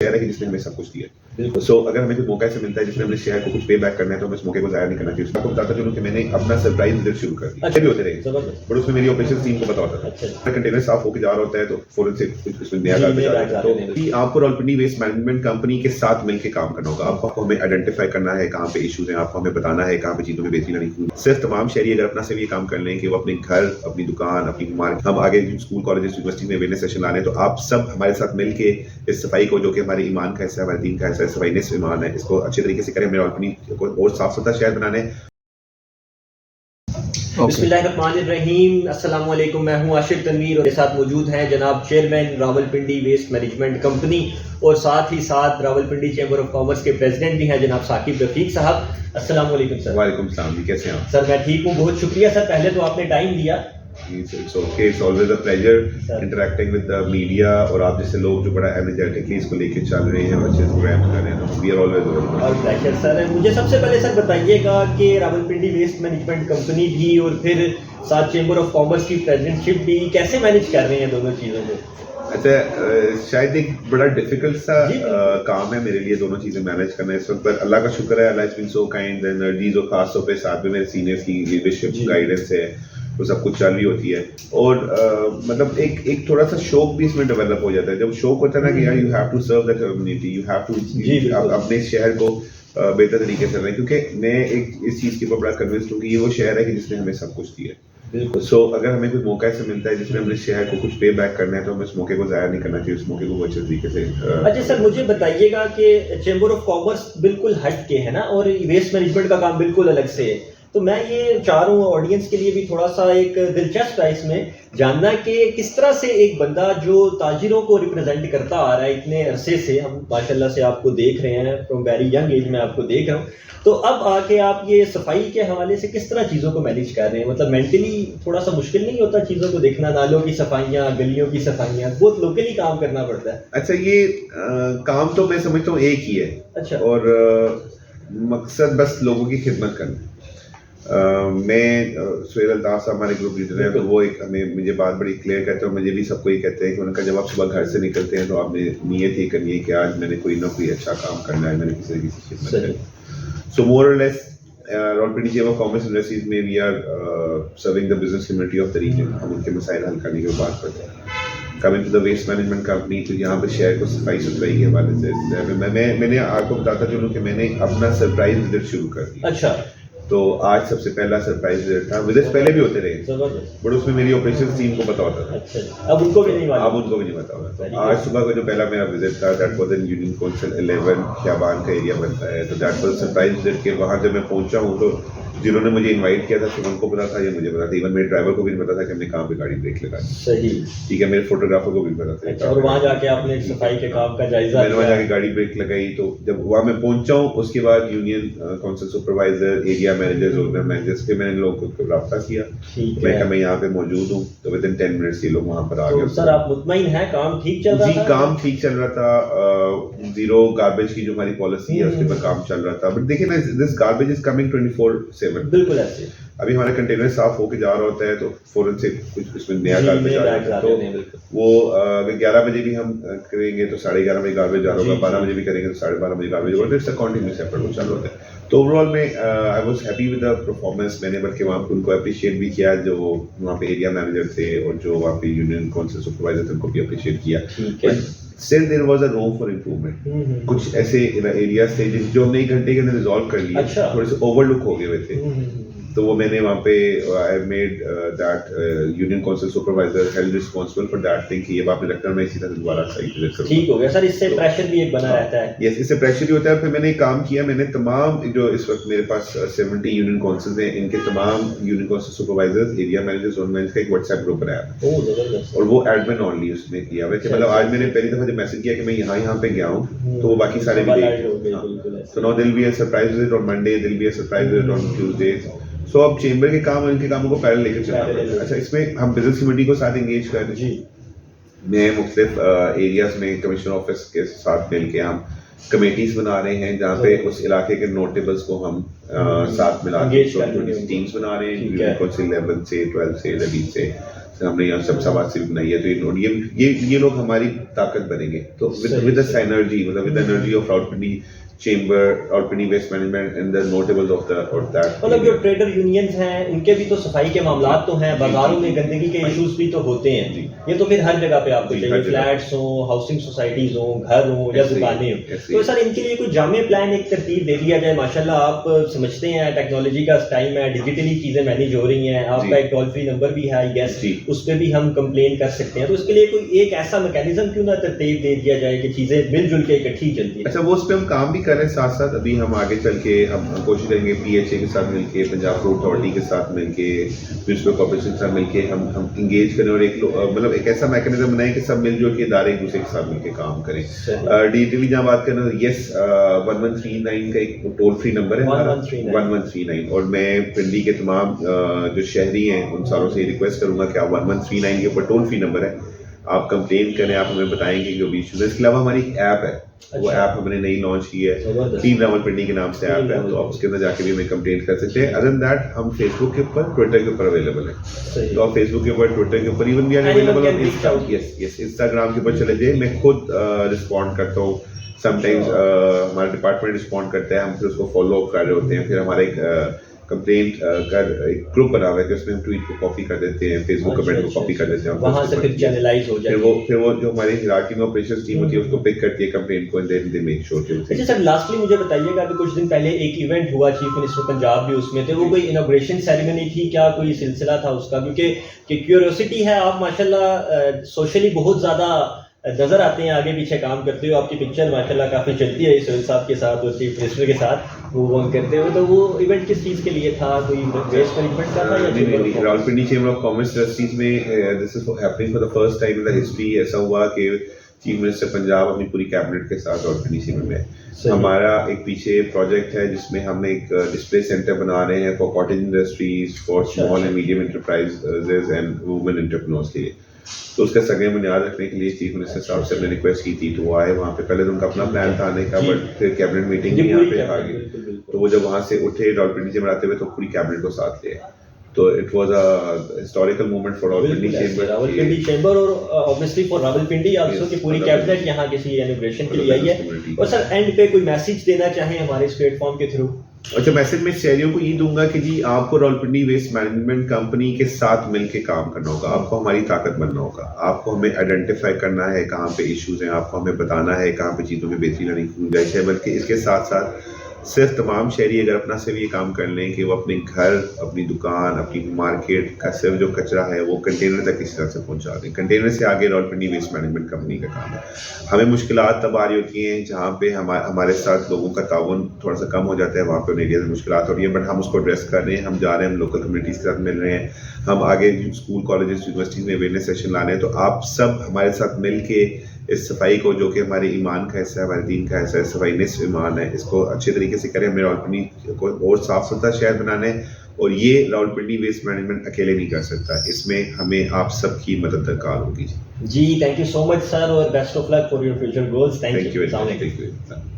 Share है कि जिसने हमें सब कुछ दिया। बिल्कुल। सो अगर हमें कोई मौका ऐसे मिलता है जिसमें हमने शेयर को कुछ पे बैक करना है तो हमें इस मौके को जाया नहीं करना चाहिए। आपको बताता चलूं कि मैंने अपना सरप्राइज विजिट शुरू कर दिया। अच्छा। भी होते रहे जबरदस्त। बट उसमें मेरी ऑपरेशन टीम को पता होता था। अच्छा। कंटेनर साफ होकर जा रहा होता है तो फौरन से कुछ उसमें नया जी, गार्बेज नया आ जाता है। गार्बेज तो आते हैं। आपको रावलपिंडी वेस्ट मैनेजमेंट कंपनी के साथ मिलकर काम करना होगा। आपको हमें आइडेंटिफाई करना है कहाँ पे इश्यूज हैं, आपको हमें बताना है कहाँ पे चीजों में बेहतरी लानी है। सिर्फ तमाम शहरी अगर अपना से ये काम कर लें कि वो अपने घर, अपनी दुकान, अपनी मार्केट, हम आगे स्कूल कॉलेज यूनिवर्सिटी में अवेयरनेस सेशन ला रहे हैं तो आप सब हमारे साथ मिलके इस सफाई को, जो कि हमारे ईमान का हिस्सा है, हमारे दीन का हिस्सा है, सफाई निस्फ ईमान है, इसको अच्छे तरीके से करें। हमें रावलपिंडी को और साफ सुथरा शहर बनाने। बिस्मिल्लाहिर्रहमानिर्रहीम। अस्सलाम वालेकुम। मैं हूं आशिक तनवीर और मेरे साथ मौजूद हैं जनाब chairman Rawalpindi waste management company और साथ ही साथ रावलपिंडी चैम्बर ऑफ कॉमर्स के प्रेसिडेंट भी हैं जनाब साकिब रफीक साहब। अस्सलाम वालेकुम सर। वालेकुम सलाम जी, कैसे हैं आप? सर मैं ठीक हूं, बहुत शुक्रिया सर, पहले तो आपने टाइम दिया। It's okay, it's always a pleasure interacting with the media और आप जैसे लोग जो बड़ा एनर्जेटिकली इसको लेके चल रहे हैं और अच्छे से प्रोग्राम कर रहे हैं। We are always available। और प्लेजर सर। मुझे सबसे पहले सर बताइएगा कि रावलपिंडी वेस्ट मैनेजमेंट कंपनी भी और फिर साथ चैम्बर ऑफ कॉमर्स की प्रेसिडेंटशिप भी कैसे मैनेज कर रहे हैं दोनों चीज़ों को? अच्छा, शायद एक बड़ा डिफिकल्ट सा काम है मेरे लिए दोनों चीजें मैनेज करना इस वक्त, पर अल्लाह का शुक्र है, Allah is been so kind. Energies और खास तौर पे साथ में मेरे सीनियर्स की लीडरशिप गाइडेंस है, वो सब कुछ चल रही होती है। और मतलब एक थोड़ा सा शौक भी इसमें डेवलप हो जाता है। जब शौक होता है ना कि यार you have to serve the community, you have to अपने शहर को बेहतर तरीके से रखें, क्योंकि मैं एक इस चीज़ के ऊपर बड़ा कन्विंस्ड हूँ कि ये वो शहर है कि जिसने हमें सब कुछ दिया। बिल्कुल। सो अगर हमें कोई मौका ऐसे मिलता है जिसमें हमने शहर को कुछ पे बैक करना है तो हमें इस मौके को जाया नहीं करना चाहिए, उस मौके को अच्छे तरीके से। अच्छा सर, मुझे बताइएगा कि चैम्बर ऑफ कॉमर्स बिल्कुल हट के है ना और वेस्ट मैनेजमेंट का काम बिल्कुल अलग से है, तो मैं ये चाह रहा हूँ ऑडियंस के लिए भी थोड़ा सा एक दिलचस्प है इसमें जानना कि किस तरह से एक बंदा जो ताजिरों को रिप्रेजेंट करता आ रहा है इतने अरसे से, हम माशाल्लाह से आपको देख रहे हैं, फ्रॉम वेरी यंग एज में आपको देख रहा हूँ, तो अब आके आप ये सफाई के हवाले से किस तरह चीज़ों को मैनेज कर रहे हैं? मतलब मेंटली थोड़ा सा मुश्किल नहीं होता चीज़ों को देखना, नालों की सफाइयाँ, गलियों की सफाइयाँ, बहुत लोकली काम करना पड़ता है। अच्छा, ये काम तो मैं समझता हूँ एक ही है। अच्छा। और मकसद बस लोगों की खिदमत करना। मैं सुहेल अल्ताफ साहब हमारे ग्रुप लीडर हैं, तो वो एक मुझे बात बड़ी क्लियर कहते हैं और मुझे भी सबको ही कहते हैं कि उनका जब आप सुबह घर से निकलते हैं तो आपने नीयत ये करनी है कि आज मैंने कोई ना कोई अच्छा काम करना है, मैंने किसी न किसी खिदमत करनी। सो मोर और less Rawalpindi chamber of commerce industries में we are serving the business community of the region. हम उनके मसाइल हल करने की बात करते हैं। Coming to the waste management company, तो यहाँ पे शहर को सफाई सुथराई के हवाले से मैंने आपको बताता चलूँ कि मैंने अपना सरप्राइज विजिट शुरू कर दिया। अच्छा। तो आज सबसे पहला सरप्राइज विजिट था। विजिट पहले भी होते रहे बट उसमें मेरी ऑपरेशन टीम को पता होता था। अच्छा, अब उनको भी नहीं मालूम। अब उनको भी नहीं पता होता। आज सुबह का जो पहला मेरा विजिट था, that was in union council 11 खियाबान का एरिया बनता है, तो दैट वाज सरप्राइज विजिट के वहाँ जब मैं पहुंचा हूँ तो जिन्होंने मुझे इनवाइट किया था सिर्फ उनको पता था, ये मुझे पता था, इवन मेरे ड्राइवर को भी नहीं पता था कि हमने कहाँ पे गाड़ी ब्रेक लगाई। सही। ठीक है, मेरे फोटोग्राफर को भी पता था। अच्छा, और वहाँ जाके आपने सफाई के काम का जायजा मैंने वहाँ जाके गाड़ी ब्रेक लगाई। तो जब वहाँ मैं पहुंचा हूँ उसके बाद union council supervisor, area managers, zonal managers पे मैंने लोगों को रब्ता किया। मैं यहाँ पे मौजूद हूँ, तो विद इन 10 मिनट्स ये लोग वहाँ पर आ गए। सर आप मुतमईन हैं, काम ठीक चल रहा था? जी, काम ठीक चल रहा था। जीरो गार्बेज की जो हमारी पॉलिसी है उसके ऊपर काम चल रहा था। बट देखिए ना, दिस गार्बेज इज कमिंग 24/7। बिल्कुल ऐसे। अभी हमारा कंटेनर साफ होके जा रहा होता है तो फौरन से कुछ उसमें नया गार्बेज आ जाता है। तो वो 11 बजे भी हम करेंगे तो 11:30 बजे गार्बेज जा रहा होगा, 12 बजे भी करेंगे तो 12:30 बजे गार्बेज होगा। इट्स अ कंटिन्यूअस एफर्ट वो चल रहा है। तो ओवरऑल में I was happy with the performance. मैंने बल्कि वहाँ पे उनको अप्रिशिएट भी किया, जो वहाँ पे एरिया मैनेजर थे और जो वहाँ पे यूनियन काउंसिल सुपरवाइजर थे, उनको भी अप्रिशिएट किया। Still there was a room for improvement। कुछ ऐसे एरियाज थे जो हमने 1 घंटे के अंदर रिजॉल्व कर लिए। अच्छा। थोड़े से ओवरलुक हो गए हुए थे, तो वो मैंने वहाँ पे I made that union council supervisor held responsible for that thing कि ये बात में रखकर मैं इसी तरह दोबारा सही विजिट करूँ। ठीक हो गया सर, इससे प्रेशर भी एक बना रहता है। यस, इससे प्रेशर ही होता है। फिर मैंने एक काम किया, मैंने तमाम जो इस वक्त मेरे पास 70 यूनियन काउंसिल्स हैं, इनके तमाम union council supervisors, area managers, zone managers का एक व्हाट्सएप ग्रुप बनाया और वो एडमिन ऑनली उसमें किया हुआ है। मतलब आज मैंने पहली दफा जब मैसेज किया कि मैं यहाँ पे गया हूँ तो वो बाकी सारे भी देख। So now there will be a surprise visit on Monday, there will be a surprise visit on Tuesday. So अब चेंबर के काम और इनके कामों को पैरेलल लेकर चलना पड़ता है। अच्छा, इसमें हम बिजनेस कमेटी को साथ एंगेज कर रहे हैं। मैं मुख्तलिफ एरियाज में कमिश्नर ऑफिस के साथ मिलकर हम कमेटीज बना रहे हैं जहाँ पे उस इलाके के नोटेबल्स को हम साथ मिला के टीम्स बना रहे हैं, यूनियन काउंसिल 11 से 12 से 11 से हमने यहाँ सब समाज से भी बनाई है, तो ये लोग हमारी ताकत बनेंगे। तो विद द सिनर्जी, मतलब with the energy of Rawalpindi chamber, Rawalpindi waste management and the notables of that, मतलब जो ट्रेडर यूनियंस हैं उनके भी तो सफाई के मामलात तो हैं, बाजारों में गंदगी के इश्यूज भी तो होते हैं। ये तो फिर हर जगह पे आपको चाहिए, फ्लैट्स हो, हाउसिंग सोसाइटीज हो, घर हो या दुकानें हो। तो सर इनके लिए कोई जामे प्लान, एक तरतीब दे दिया जाए। माशाल्लाह आप समझते हैं टेक्नोलॉजी का टाइम है, डिजिटली चीजें मैनेज हो रही हैं, आपका एक टोल फ्री नंबर भी है आई गेस, उस पर भी हम कंप्लेन कर सकते हैं। तो इसके लिए कोई एक ऐसा मैकेनिज्म क्यों ना तरतीब दे दिया जाए कि चीजें मिलजुल के इकट्ठी चलती है। अच्छा, वो उस पर हम काम भी कर रहे हैं साथ साथ। अभी हम आगे चल के हम कोशिश करेंगे PHA के साथ मिलके, पंजाब रोड अथॉरिटी के साथ मिलके, म्यूनिसिपल कॉर्पोरेशन के साथ मिलके हम इंगेज करें और मतलब एक ऐसा मैकेनिज्म बनाएं कि सब मिलजुल के इदारे एक दूसरे के साथ मिलके काम करें। डिजिटली जहाँ बात करें, यस 1139 का एक टोल फ्री नंबर है हमारा, 1139। और मैं पिंडी के तमाम जो शहरी हैं उन सारों से रिक्वेस्ट करूंगा कि आप 1139 के ऊपर टोल फ्री नंबर है, आप कंप्लेन करें, आप हमें बताएंगे जो भी इशूज है। इसके अलावा हमारी एक ऐप है, वो ऐप हमने नई लॉन्च की है, टीम रावलपिंडी के नाम से ऐप है, तो आप उसके अंदर जाके भी हमें कंप्लेन कर सकते हैं। अदर देन दैट हम फेसबुक के ऊपर, ट्विटर के ऊपर अवेलेबल है, तो आप फेसबुक के ऊपर, ट्विटर के ऊपर, even we are available on Instagram के ऊपर चले जाइए। मैं खुद रिस्पॉन्ड करता हूँ, समटाइम्स हमारा डिपार्टमेंट रिस्पॉन्ड करता है, हम फिर उसको फॉलो अप कर रहे होते हैं। फिर हमारा एक कंप्लेंट कर एक ग्रुप बना हुआ है कि उसमें हम ट्वीट को कॉपी कर देते हैं, फेसबुक कमेंट को कॉपी कर देते हैं, वहां से फिर चैनलाइज हो जाए। फिर वो जो हमारी हिरार्की में ऑपरेशंस टीम होती है उसको पिक करती है कंप्लेंट को, and then they make sure कि। अच्छा सर, लास्टली मुझे बताइएगा कि कुछ दिन पहले एक इवेंट हुआ, चीफ मिनिस्टर पंजाब भी उसमें थे, वो कोई इनॉग्रेशन सेरेमनी थी क्या, कोई सिलसिला था उसका? क्योंकि क्यूरियोसिटी है, आप माशाल्लाह सोशली बहुत ज्यादा नजर आते हैं, आगे पीछे काम करते हो, आपकी पिक्चर माशाल्लाह काफी चलती है सोहेल साहब के साथ और चीफ मिनिस्टर के साथ वो वर्क करते हुए। तो वो इवेंट किस चीज के लिए था, कोई वेस्ट मैनेजमेंट का था या Rawalpindi chamber of commerce trustees में? This is happening for the first time in the history. ऐसा हुआ कि चीफ मिनिस्टर पंजाब अपनी पूरी कैबिनेट के साथ रावलपिंडी चेंबर में। हमारा एक पीछे प्रोजेक्ट है जिसमें हम एक डिस्प्ले सेंटर बना रहे हैं for cottage industries, for small and medium enterprises and women entrepreneurs के लिए। तो उसका सगले बुनियाद रखने के लिए चीफ मिनिस्टर साहब से हमने रिक्वेस्ट की थी, तो वो आए वहाँ पे। पहले तो उनका अपना प्लान था आने का, बट फिर कैबिनेट मीटिंग भी यहाँ पे आ गई, तो वो जब वहाँ से उठे रावलपिंडी से आते हुए तो पूरी कैबिनेट को साथ ले। तो it was a historical moment for Rawalpindi chamber और ऑब्वियसली फॉर रावलपिंडी आल्सो कि पूरी कैबिनेट यहाँ किसी इनॉग्रेशन के लिए आई है। और सर एंड पे कोई मैसेज देना चाहें हमारे इस प्लेटफॉर्म के थ्रू? अच्छा, मैसेज में शहरियों को ये दूंगा कि जी आपको रावलपिंडी वेस्ट मैनेजमेंट कंपनी के साथ मिलके काम करना होगा, आपको हमारी ताकत बनना होगा, आपको हमें आइडेंटिफाई करना है कहाँ पे इश्यूज हैं, आपको हमें बताना है कहाँ पे चीज़ों में बेहतरी लाने की गुंजाइश है। बल्कि इसके साथ साथ सिर्फ तमाम शहरी अगर अपना से भी ये काम कर लें कि वो अपने घर, अपनी दुकान, अपनी मार्केट का सिर्फ जो कचरा है वो कंटेनर तक किसी तरह से पहुंचा दें। कंटेनर से आगे रावलपिंडी वेस्ट मैनेजमेंट कंपनी का काम है। हमें मुश्किलात तब आ रही होती हैं जहाँ पे हमारे साथ लोगों का ताउन थोड़ा सा कम हो जाता है, वहाँ पे उन एरिया में मुश्किलात हो रही है, बट हम उसको एड्रेस कर रहे हैं। हम जा रहे हैं, हम लोकल कम्युनिटीज़ के साथ मिल रहे हैं, हम आगे स्कूल कॉलेजेस यूनिवर्सिटीज़ में अवेयरनेस सेशन ला रहे हैं। तो आप सब हमारे साथ मिल के इस सफाई को, जो कि हमारे ईमान का हिस्सा है, हमारे दीन का हिस्सा है, सफाई निस्फ ईमान है, इसको अच्छे तरीके से करें। हमें रावलपिंडी को और साफ सुथरा शहर बनाना है, और ये रावलपिंडी वेस्ट मैनेजमेंट अकेले नहीं कर सकता, इसमें हमें आप सबकी मदद दरकार होगी। जी thank you so much sir, और best of luck for your future goals. Thank you. Thank you.